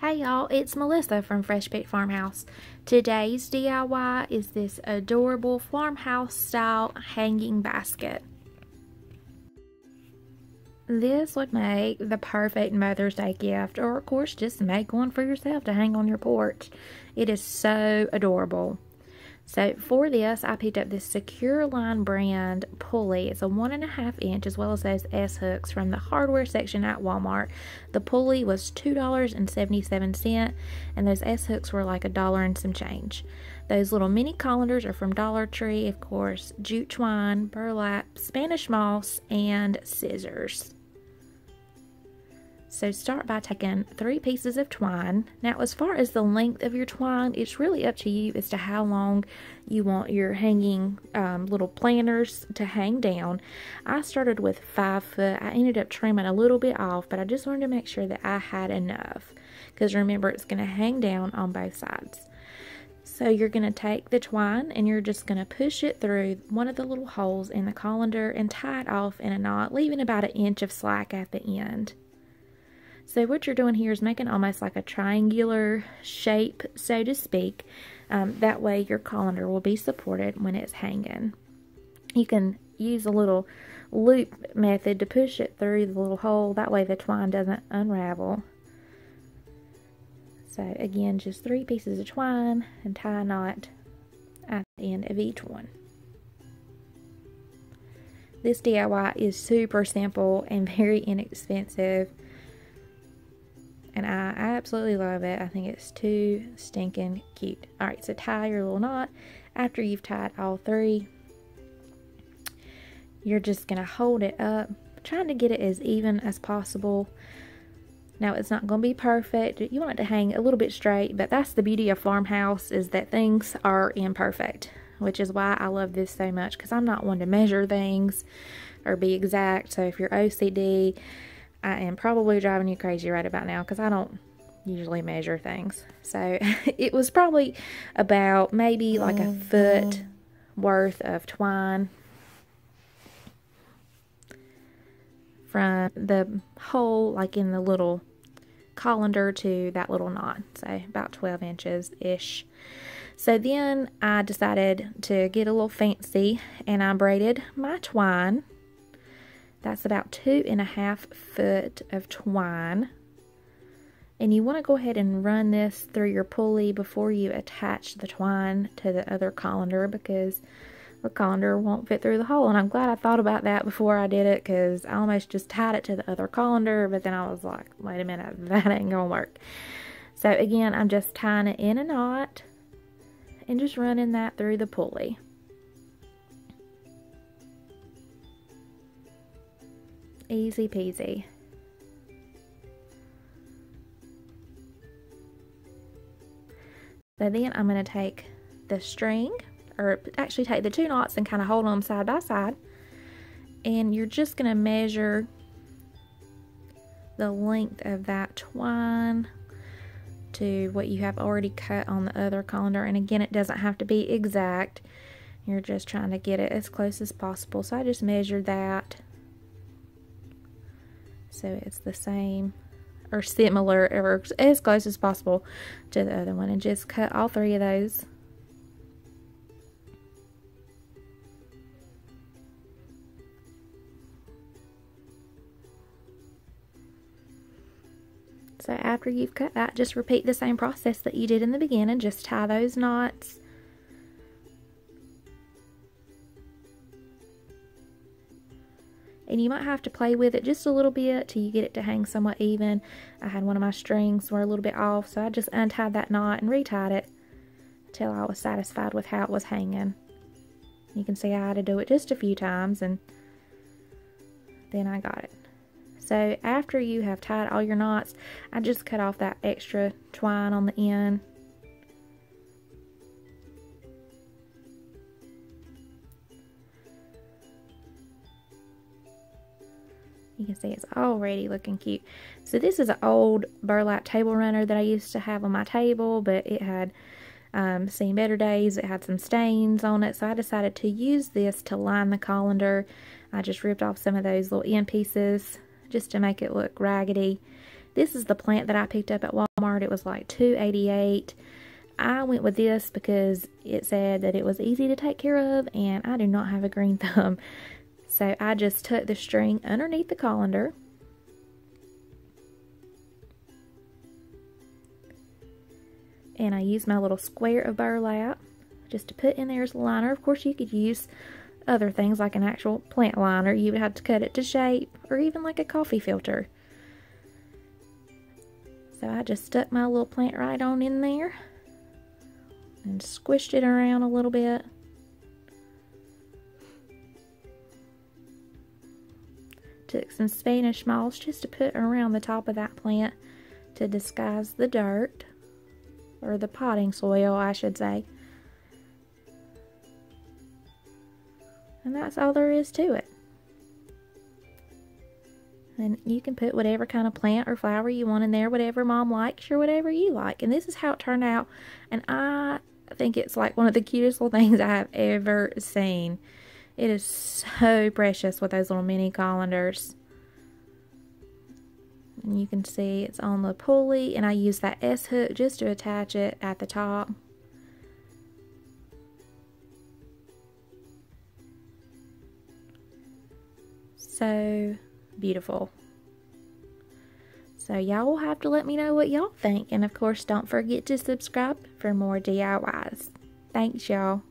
Hey y'all, it's Melissa from Fresh Pick Farmhouse. Today's DIY is this adorable farmhouse style hanging basket. This would make the perfect Mother's Day gift, or of course just make one for yourself to hang on your porch. It is so adorable. So for this, I picked up this Secure Line brand pulley. It's a 1.5 inch, as well as those S hooks from the hardware section at Walmart. The pulley was $2.77, and those S hooks were like $1 and some change. Those little mini colanders are from Dollar Tree, of course, jute twine, burlap, Spanish moss, and scissors. So start by taking 3 pieces of twine. Now, as far as the length of your twine, it's really up to you as to how long you want your hanging little planters to hang down. I started with 5 foot. I ended up trimming a little bit off, but I just wanted to make sure that I had enough. Because remember, it's going to hang down on both sides. So you're going to take the twine and you're just going to push it through one of the little holes in the colander and tie it off in a knot, leaving about 1 inch of slack at the end. So what you're doing here is making almost like a triangular shape, so to speak. That way your colander will be supported when it's hanging. You can use a little loop method to push it through the little hole. That way the twine doesn't unravel. So again, just 3 pieces of twine and tie a knot at the end of each one. This DIY is super simple and very inexpensive. And I absolutely love it. I think it's too stinking cute. Alright, so tie your little knot. After you've tied all 3, you're just going to hold it up, trying to get it as even as possible. Now, it's not going to be perfect. You want it to hang a little bit straight, but that's the beauty of Farmhouse, is that things are imperfect, which is why I love this so much, because I'm not one to measure things or be exact. So if you're OCD, I am probably driving you crazy right about now, because I don't usually measure things. So it was probably about maybe like 1 foot worth of twine from the hole, like in the little colander, to that little knot. So about 12 inches-ish. So then I decided to get a little fancy, and I braided my twine. That's about 2.5 foot of twine. And you want to go ahead and run this through your pulley before you attach the twine to the other colander, because the colander won't fit through the hole. And I'm glad I thought about that before I did it, because I almost just tied it to the other colander, but then I was like, wait a minute, that ain't gonna work. So again, I'm just tying it in a knot and just running that through the pulley. Easy peasy. So then I'm going to take the string, or actually take the 2 knots and kind of hold them side by side. And you're just going to measure the length of that twine to what you have already cut on the other colander. And again, it doesn't have to be exact. You're just trying to get it as close as possible. So I just measured that, so it's the same or similar, or as close as possible to the other one, and just cut all 3 of those. So after you've cut that, just repeat the same process that you did in the beginning. Just tie those knots. And you might have to play with it just a little bit till you get it to hang somewhat even. I had one of my strings were a little bit off, so I just untied that knot and retied it until I was satisfied with how it was hanging. You can see I had to do it just a few times, and then I got it. So after you have tied all your knots, I just cut off that extra twine on the end. You can see it's already looking cute. So this is an old burlap table runner that I used to have on my table, but it had seen better days. It had some stains on it, so I decided to use this to line the colander. I just ripped off some of those little end pieces just to make it look raggedy, This is the plant that I picked up at Walmart. It was like $2.88. I went with this because it said that it was easy to take care of, and I do not have a green thumb. So I just tucked the string underneath the colander. And I used my little square of burlap just to put in there as a liner. Of course, you could use other things like an actual plant liner. You would have to cut it to shape, or even like a coffee filter. So I just stuck my little plant right on in there and squished it around a little bit. Took some Spanish moss just to put around the top of that plant to disguise the dirt, or the potting soil, I should say. And that's all there is to it. And you can put whatever kind of plant or flower you want in there, whatever Mom likes or whatever you like. And this is how it turned out. And I think it's like one of the cutest little things I have ever seen. It is so precious with those little mini colanders. And you can see it's on the pulley, and I use that S hook just to attach it at the top. So beautiful. So y'all will have to let me know what y'all think, and of course don't forget to subscribe for more DIYs. Thanks y'all.